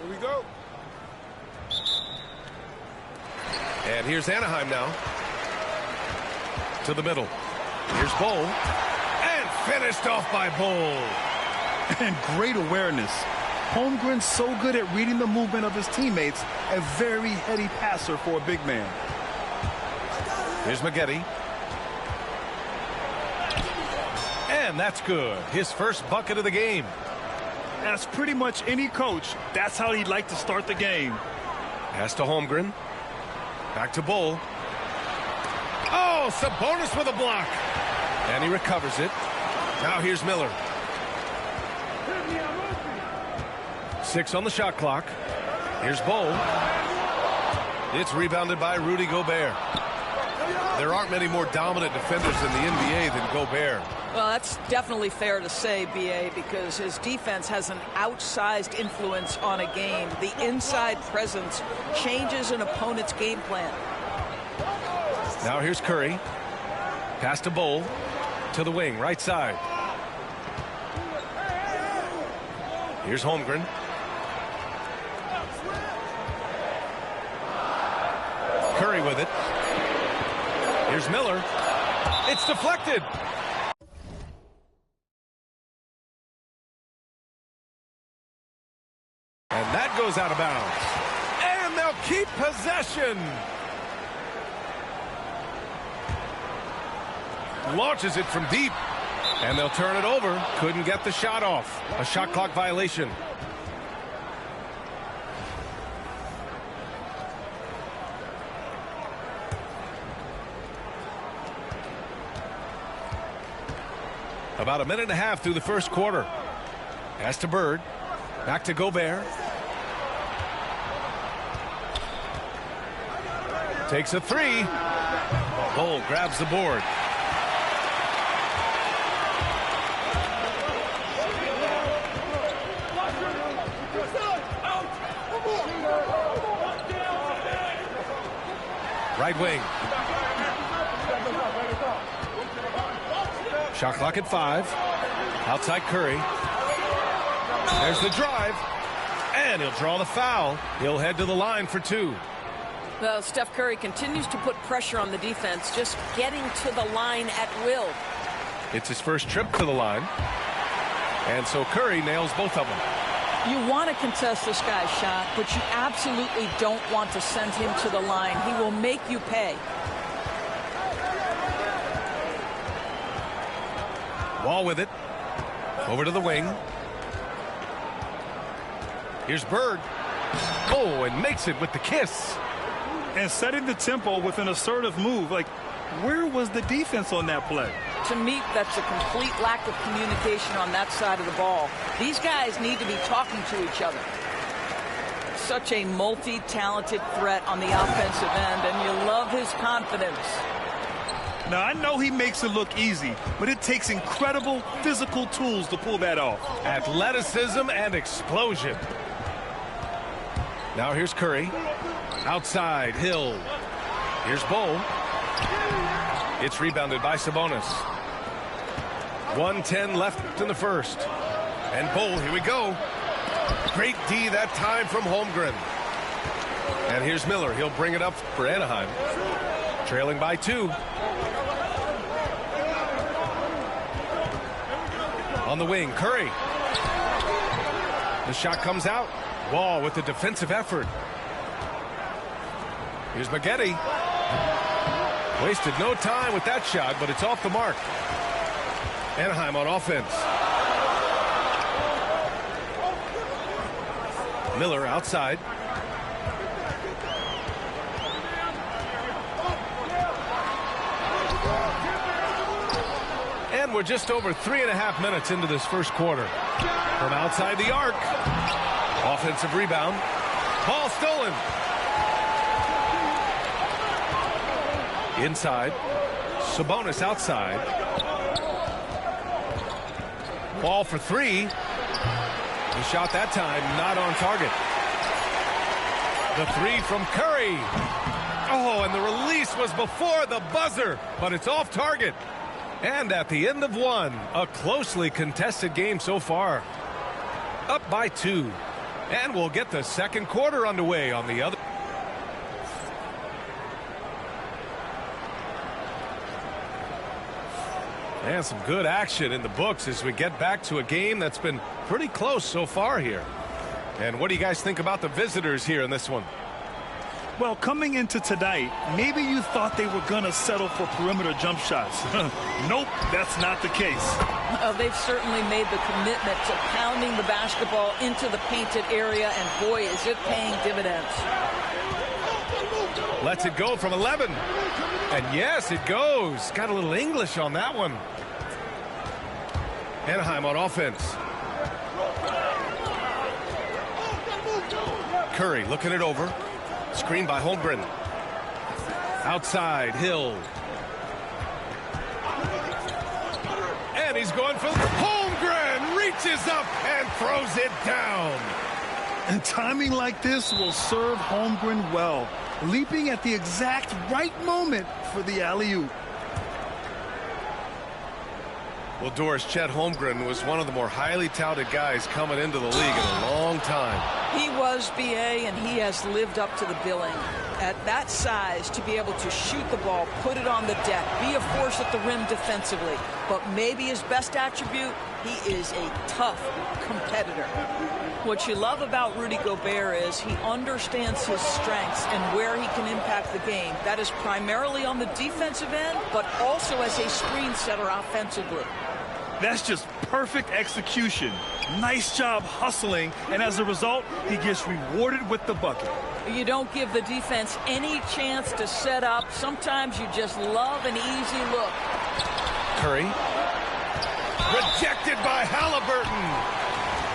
Here we go. And here's Anaheim now. To the middle. Here's Bowl. And finished off by Bowl. And great awareness. Holmgren's so good at reading the movement of his teammates. A very heady passer for a big man. Here's Maggette. And that's good. His first bucket of the game. As pretty much any coach, that's how he'd like to start the game. Pass to Holmgren. Back to Bull. Oh, Sabonis with a block. And he recovers it. Now here's Miller. 6 on the shot clock. Here's Bull. It's rebounded by Rudy Gobert. There aren't many more dominant defenders in the NBA than Gobert. Well, that's definitely fair to say, B.A., because his defense has an outsized influence on a game. The inside presence changes an opponent's game plan. Now here's Curry. Pass to Bull. To the wing, right side. Here's Holmgren. Curry with it. Here's Miller. It's deflected. And that goes out of bounds. And they'll keep possession. Launches it from deep. And they'll turn it over. Couldn't get the shot off. A shot clock violation. About a minute and a half through the first quarter. Pass to Bird. Back to Gobert. Takes a three. Bull grabs the board. Right wing. Shot clock at 5. Outside Curry. There's the drive. And he'll draw the foul. He'll head to the line for 2. Well, Steph Curry continues to put pressure on the defense, just getting to the line at will. It's his first trip to the line. And so Curry nails both of them. You want to contest this guy's shot, but you absolutely don't want to send him to the line. He will make you pay. Wall with it. Over to the wing. Here's Bird. Oh, and makes it with the kiss. And setting the tempo with an assertive move. Like, where was the defense on that play? To me, that's a complete lack of communication on that side of the ball. These guys need to be talking to each other. Such a multi-talented threat on the offensive end, and you love his confidence. Now, I know he makes it look easy, but it takes incredible physical tools to pull that off. Athleticism and explosion. Now here's Curry. Outside, Hill. Here's Bull. It's rebounded by Sabonis. 1:10 left in the first. And Bull, here we go. Great D that time from Holmgren. And here's Miller. He'll bring it up for Anaheim. Trailing by 2. On the wing, Curry. The shot comes out. Wall with the defensive effort. Here's Maggette. Wasted no time with that shot, but it's off the mark. Anaheim on offense. Miller outside. And we're just over 3.5 minutes into this first quarter. From outside the arc. Offensive rebound. Ball stolen. Inside. Sabonis outside. Ball for 3. The shot that time not on target. The 3 from Curry. Oh, and the release was before the buzzer, but it's off target. And at the end of 1, a closely contested game so far. Up by 2. And we'll get the second quarter underway on the other. And some good action in the books as we get back to a game that's been pretty close so far here. And what do you guys think about the visitors here in this one? Well, coming into tonight, maybe you thought they were going to settle for perimeter jump shots. Nope, that's not the case. They've certainly made the commitment to pounding the basketball into the painted area, and boy, is it paying dividends. Lets it go from 11. And yes, it goes. Got a little English on that one. Anaheim on offense. Curry looking it over. Screen by Holmgren. Outside, Hill. And he's going for Holmgren. Reaches up and throws it down. And timing like this will serve Holmgren well. Leaping at the exact right moment for the alley-oop. Well, Doris, Chet Holmgren was one of the more highly touted guys coming into the league in a long time. He was, BA, and he has lived up to the billing. At that size, to be able to shoot the ball, put it on the deck, be a force at the rim defensively. But maybe his best attribute, he is a tough competitor. What you love about Rudy Gobert is he understands his strengths and where he can impact the game. That is primarily on the defensive end, but also as a screen setter offensively. That's just perfect execution. Nice job hustling, and as a result, he gets rewarded with the bucket. You don't give the defense any chance to set up. Sometimes you just love an easy look. Curry. Rejected by Halliburton.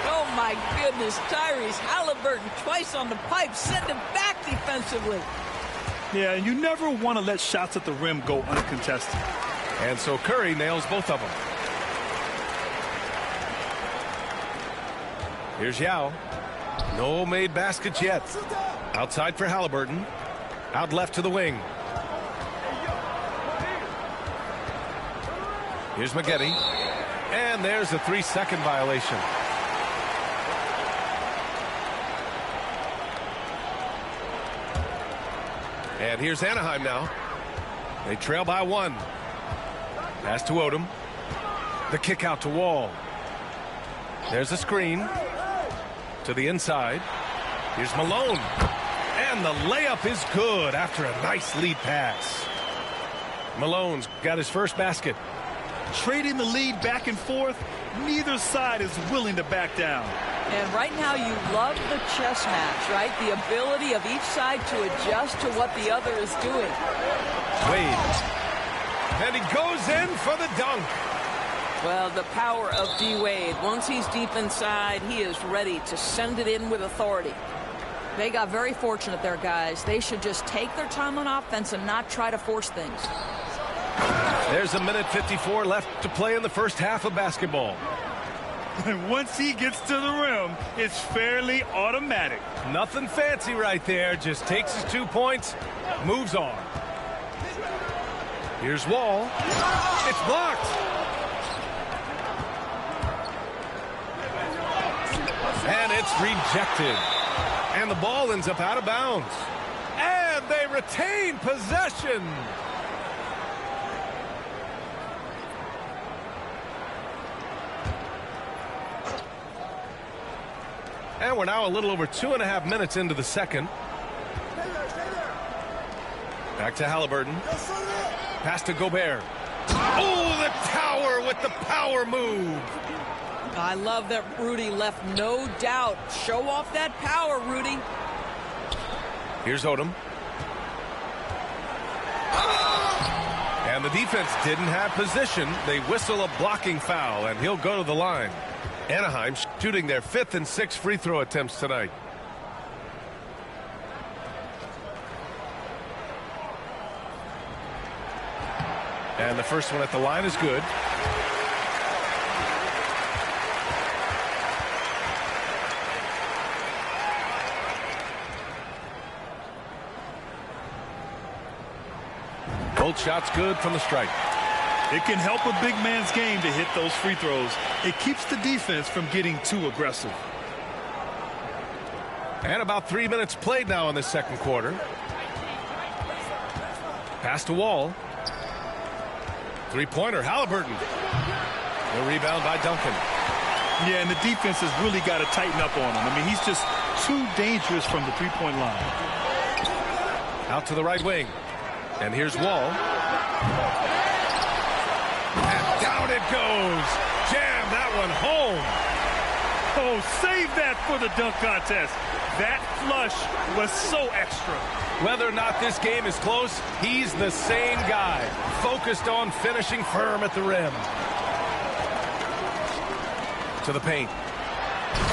Oh, my goodness. Tyrese Halliburton twice on the pipe. Send him back defensively. Yeah, and you never want to let shots at the rim go uncontested. And so Curry nails both of them. Here's Yao. No made baskets yet. Outside for Halliburton. Out left to the wing. Here's Maggette. And there's a 3-second violation. And here's Anaheim now. They trail by 1. Pass to Odom. The kick out to Wall. There's a screen. To the inside. Here's Malone. And the layup is good after a nice lead pass. Malone's got his first basket. Trading the lead back and forth, neither side is willing to back down. And right now you love the chess match, right? The ability of each side to adjust to what the other is doing. Wade. And he goes in for the dunk. Well, the power of D. Wade. Once he's deep inside, he is ready to send it in with authority. They got very fortunate there, guys. They should just take their time on offense and not try to force things. There's a minute 54 left to play in the first half of basketball. And once he gets to the rim, it's fairly automatic. Nothing fancy right there. Just takes his 2 points, moves on. Here's Wall. It's blocked. And it's rejected. And the ball ends up out of bounds. And they retain possession. And we're now a little over 2.5 minutes into the second. Back to Halliburton. Pass to Gobert. Oh, the tower with the power move. I love that Rudy left no doubt. Show off that power, Rudy. Here's Odom. And the defense didn't have position. They whistle a blocking foul, and he'll go to the line. Anaheim shooting their 5th and 6th free throw attempts tonight. And the first one at the line is good. Both shots good from the stripe. It can help a big man's game to hit those free throws. It keeps the defense from getting too aggressive. And about 3 minutes played now in the second quarter. Pass to Wall. Three-pointer, Halliburton. The rebound by Duncan. Yeah, and the defense has really got to tighten up on him. I mean, he's just too dangerous from the three-point line. Out to the right wing. And here's Wall. And down it goes. Jam that one home. Oh, save that for the dunk contest. That flush was so extra. Whether or not this game is close, he's the same guy, focused on finishing firm at the rim. To the paint.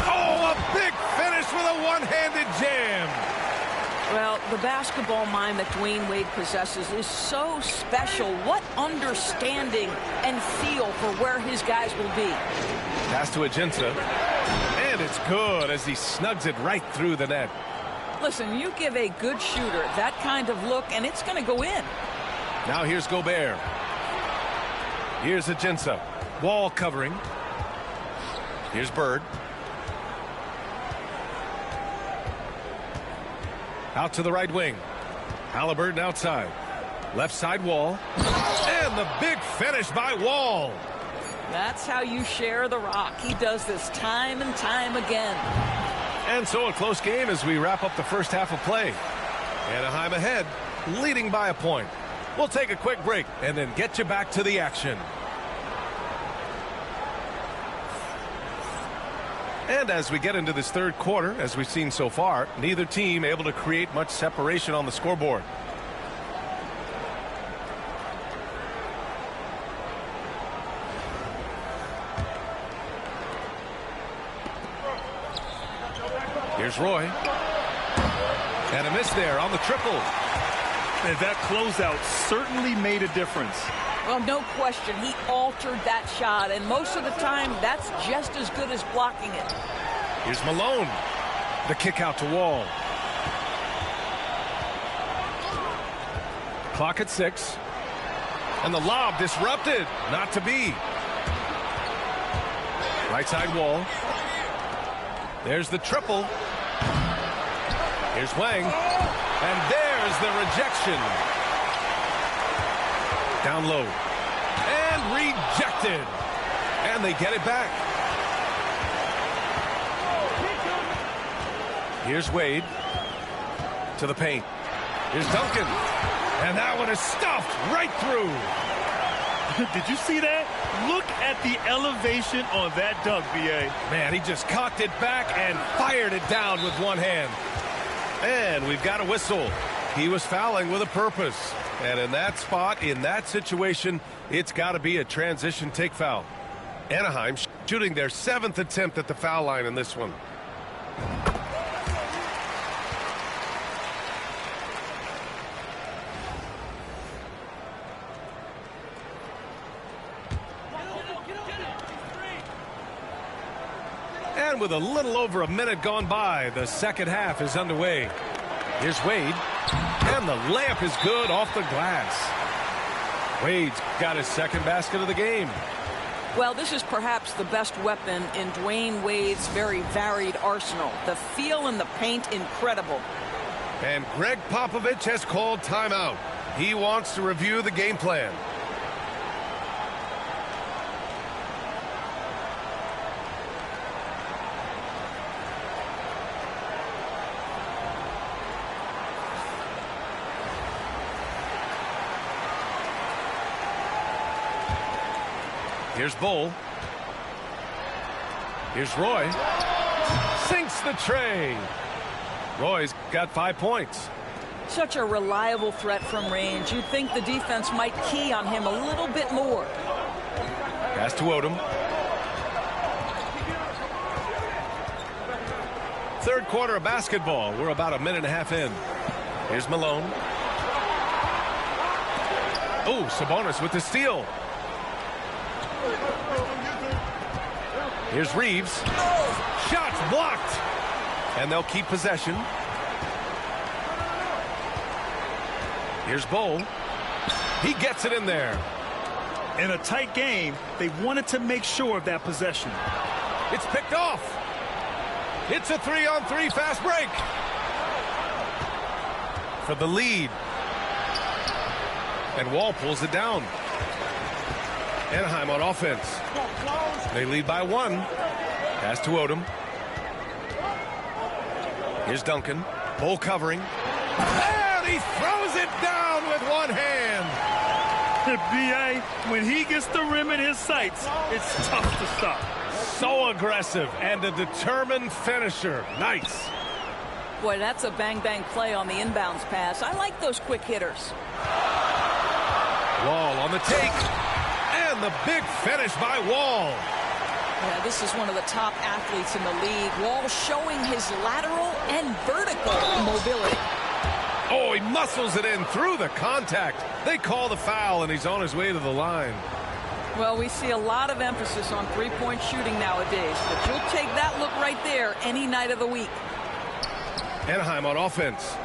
Oh, a big finish with a one-handed jam. Well, the basketball mind that Dwayne Wade possesses is so special. What understanding and feel for where his guys will be. Pass to Ajinça. And it's good as he snugs it right through the net. Listen, you give a good shooter that kind of look, and it's going to go in. Now here's Gobert. Here's Ajinça. Wall covering. Here's Bird. Out to the right wing. Halliburton outside. Left side Wall. And the big finish by Wall. That's how you share the rock. He does this time and time again. And so a close game as we wrap up the first half of play. Anaheim ahead, leading by a point. We'll take a quick break and then get you back to the action. And as we get into this third quarter, as we've seen so far, neither team able to create much separation on the scoreboard. Here's Roy. And a miss there on the triple. And that closeout certainly made a difference. Well, no question. He altered that shot, and most of the time, that's just as good as blocking it. Here's Malone. The kick out to Wall. Clock at 6. And the lob disrupted. Not to be. Right side Wall. There's the triple. Here's Wang. And there's the rejection. Down low. And rejected. And they get it back. Here's Wade. To the paint. Here's Duncan. And that one is stuffed right through. Did you see that? Look at the elevation on that dunk, B.A. Man, he just cocked it back and fired it down with one hand. And we've got a whistle. He was fouling with a purpose. And in that spot, in that situation, it's got to be a transition take foul. Anaheim shooting their 7th attempt at the foul line in this one. And with a little over a minute gone by, the second half is underway. Here's Wade. And the layup is good off the glass. Wade's got his second basket of the game. Well, this is perhaps the best weapon in Dwayne Wade's very varied arsenal. The feel in the paint, incredible. And Greg Popovich has called timeout. He wants to review the game plan. Here's Bull. Here's Roy. Sinks the tray. Roy's got 5 points. Such a reliable threat from range. You'd think the defense might key on him a little bit more. Pass to Odom. Third quarter of basketball. We're about a minute and a half in. Here's Malone. Oh, Sabonis with the steal. Here's Reeves. Shots blocked. And they'll keep possession. Here's Bull. He gets it in there. In a tight game, they wanted to make sure of that possession. It's picked off. It's a 3-on-3 fast break for the lead. And Wall pulls it down. Anaheim on offense. They lead by 1. Pass to Odom. Here's Duncan. Bull covering. And he throws it down with one hand. B.A., when he gets the rim in his sights, it's tough to stop. So aggressive and a determined finisher. Nice. Boy, that's a bang-bang play on the inbounds pass. I like those quick hitters. Wall on the take. And the big finish by Wall. Yeah, this is one of the top athletes in the league. Wall showing his lateral and vertical mobility. Oh, he muscles it in through the contact. They call the foul, and he's on his way to the line. Well, we see a lot of emphasis on three-point shooting nowadays, but you'll take that look right there any night of the week. Anaheim on offense.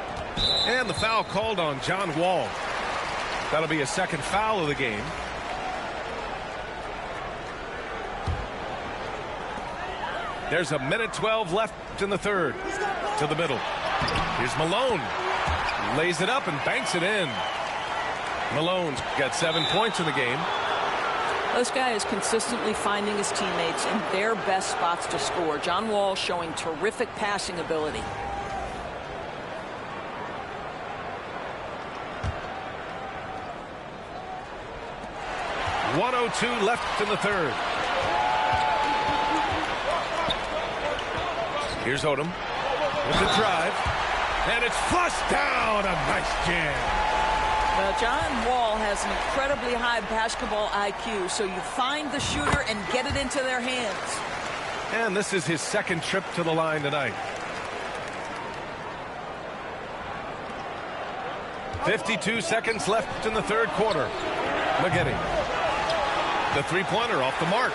And the foul called on John Wall. That'll be a second foul of the game. There's a minute 12 left in the third. To the middle. Here's Malone. Lays it up and banks it in. Malone's got 7 points in the game. This guy is consistently finding his teammates in their best spots to score. John Wall showing terrific passing ability. .102 left in the third. Here's Odom with the drive. And it's flushed down. A nice jam. Well, John Wall has an incredibly high basketball IQ, so you find the shooter and get it into their hands. And this is his second trip to the line tonight. 52 seconds left in the third quarter. Maggette. The three-pointer off the mark.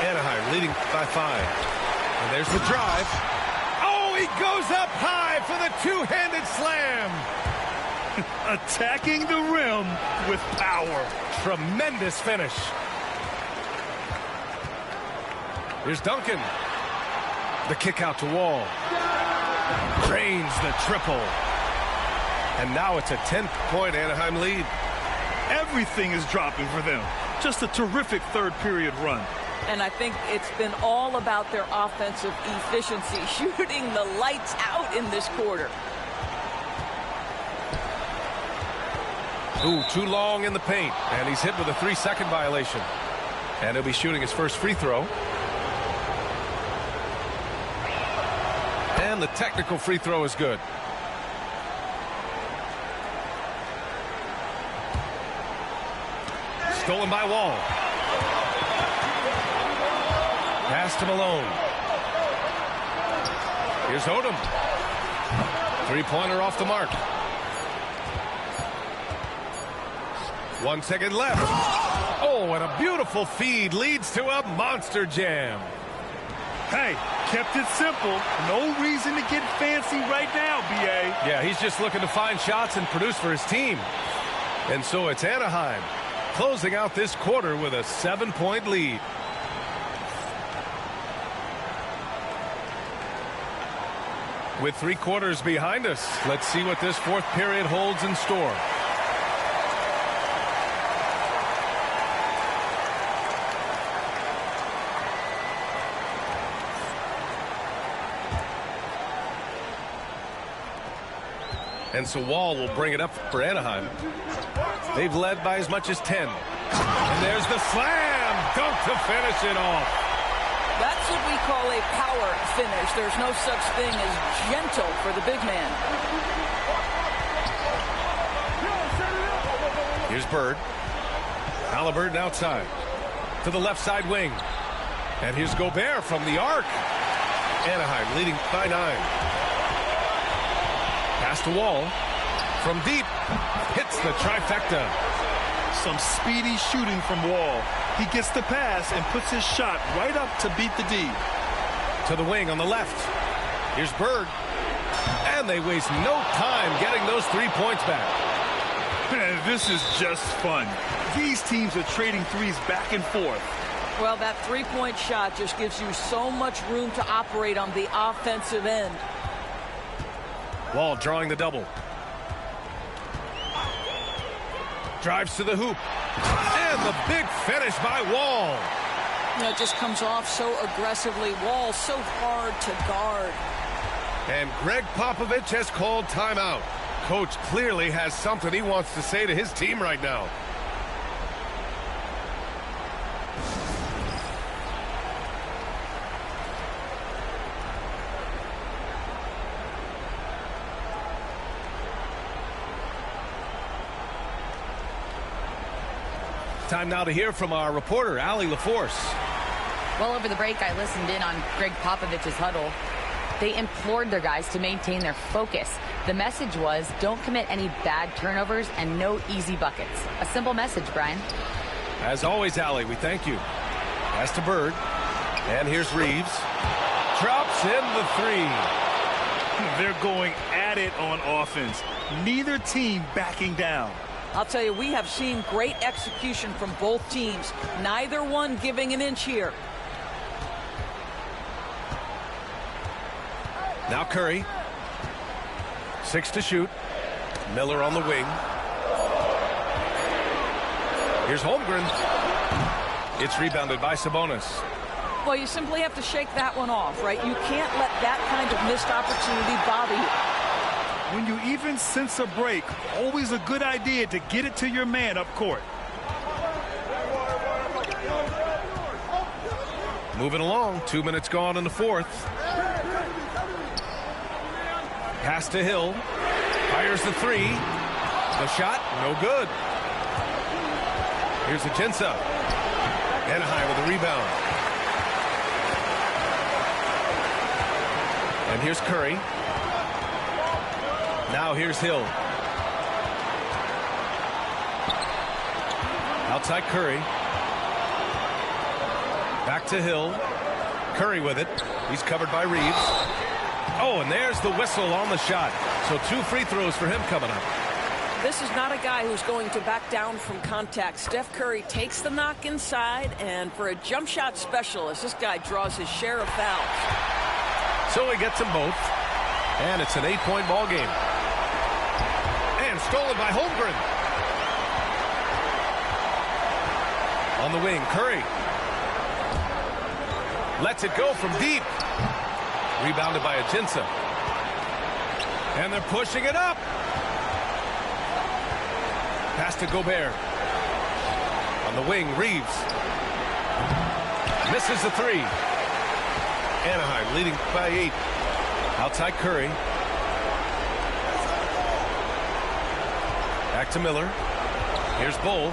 Anaheim leading by 5. And there's the drive. Oh, he goes up high for the two-handed slam. Attacking the rim with power. Tremendous finish. Here's Duncan. The kick out to Wall. Drains the triple. And now it's a 10-point Anaheim lead. Everything is dropping for them. Just a terrific third period run. And I think it's been all about their offensive efficiency, shooting the lights out in this quarter. Ooh, too long in the paint. And he's hit with a 3-second violation. And he'll be shooting his first free throw. And the technical free throw is good. Stolen by Wall. Pass to Malone. Here's Odom. Three-pointer off the mark. 1 second left. Oh, and a beautiful feed leads to a monster jam. Hey, kept it simple. No reason to get fancy right now, B.A. Yeah, he's just looking to find shots and produce for his team. And so it's Anaheim closing out this quarter with a 7-point lead. With 3 quarters behind us, let's see what this fourth period holds in store. And so Wall will bring it up for Anaheim. They've led by as much as 10. And there's the slam dunk to finish it off. That's what we call a power finish. There's no such thing as gentle for the big man. Here's Bird. Halliburton outside. To the left side wing. And here's Gobert from the arc. Anaheim leading by 9. Pass to Wall. From deep. Hits the trifecta. Some speedy shooting from Wall. He gets the pass and puts his shot right up to beat the D. To the wing on the left. Here's Bird. And they waste no time getting those 3 points back. Man, this is just fun. These teams are trading threes back and forth. Well, that three-point shot just gives you so much room to operate on the offensive end. Wall drawing the double. Drives to the hoop. And the big finish by Wall. You know, it just comes off so aggressively. Wall so hard to guard. And Greg Popovich has called timeout. Coach clearly has something he wants to say to his team right now. Time now to hear from our reporter, Allie LaForce. Well, over the break, I listened in on Greg Popovich's huddle. They implored their guys to maintain their focus. The message was, don't commit any bad turnovers and no easy buckets. A simple message, Brian. As always, Allie, we thank you. Pass to Bird. And here's Reeves. Drops in the three. They're going at it on offense. Neither team backing down. I'll tell you, we have seen great execution from both teams. Neither one giving an inch here. Now Curry. 6 to shoot. Miller on the wing. Here's Holmgren. It's rebounded by Sabonis. Well, you simply have to shake that one off, right? You can't let that kind of missed opportunity bother you. When you even sense a break, always a good idea to get it to your man up court. Moving along, 2 minutes gone in the fourth. Pass to Hill. Fires the three. The shot, no good. Here's Ajinça. Anaheim with a rebound. And here's Curry. Now here's Hill. Outside Curry. Back to Hill. Curry with it. He's covered by Reeves. Oh, and there's the whistle on the shot. So 2 free throws for him coming up. This is not a guy who's going to back down from contact. Steph Curry takes the knock inside, and for a jump shot specialist, this guy draws his share of fouls. So he gets them both. And it's an 8-point ball game. And stolen by Holmgren. On the wing, Curry. Lets it go from deep. Rebounded by Ajinça. And they're pushing it up. Pass to Gobert. On the wing, Reeves. Misses the three. Anaheim leading by 8. Outside Curry. Back to Miller. Here's Bull.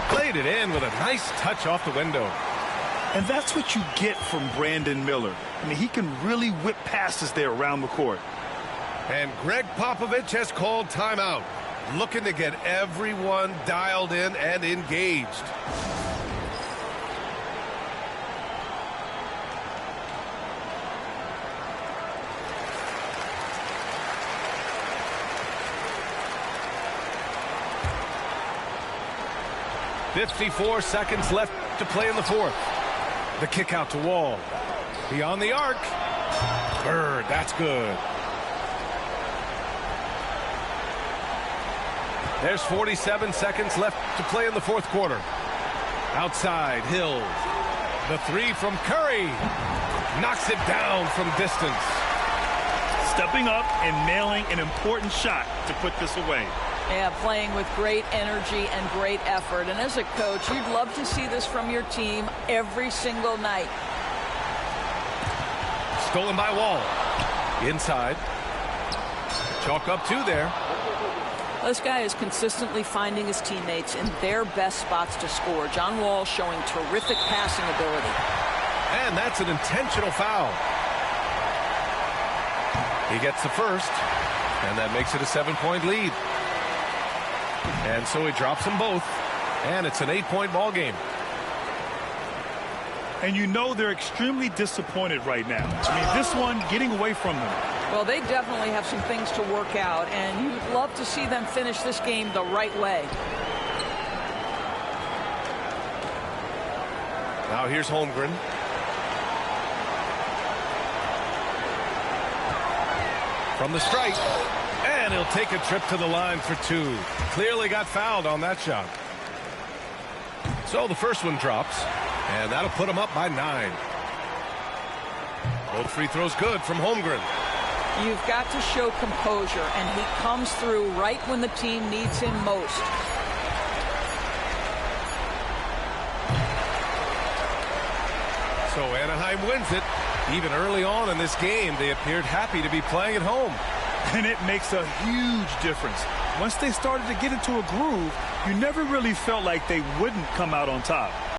Played it in with a nice touch off the window. And that's what you get from Brandon Miller. I mean, he can really whip passes there around the court. And Greg Popovich has called timeout, looking to get everyone dialed in and engaged. .54 seconds left to play in the fourth. The kick out to Wall. Beyond the arc. Bird, that's good. There's 47 seconds left to play in the fourth quarter. Outside, Hill. The three from Curry. Knocks it down from distance. Stepping up and nailing an important shot to put this away. Yeah, playing with great energy and great effort. And as a coach, you'd love to see this from your team every single night. Stolen by Wall. Inside. Chalk up 2 there. This guy is consistently finding his teammates in their best spots to score. John Wall showing terrific passing ability. And that's an intentional foul. He gets the first, and that makes it a 7-point lead. And so he drops them both, and it's an 8-point ball game. And you know they're extremely disappointed right now. I mean, this one getting away from them. Well, they definitely have some things to work out, and you'd love to see them finish this game the right way. Now here's Holmgren. From the strike. And he'll take a trip to the line for two. Clearly got fouled on that shot. So the first one drops. And that'll put him up by 9. Both free throws good from Holmgren. You've got to show composure, and he comes through right when the team needs him most. So Anaheim wins it. Even early on in this game, they appeared happy to be playing at home. And it makes a huge difference. Once they started to get into a groove, you never really felt like they wouldn't come out on top.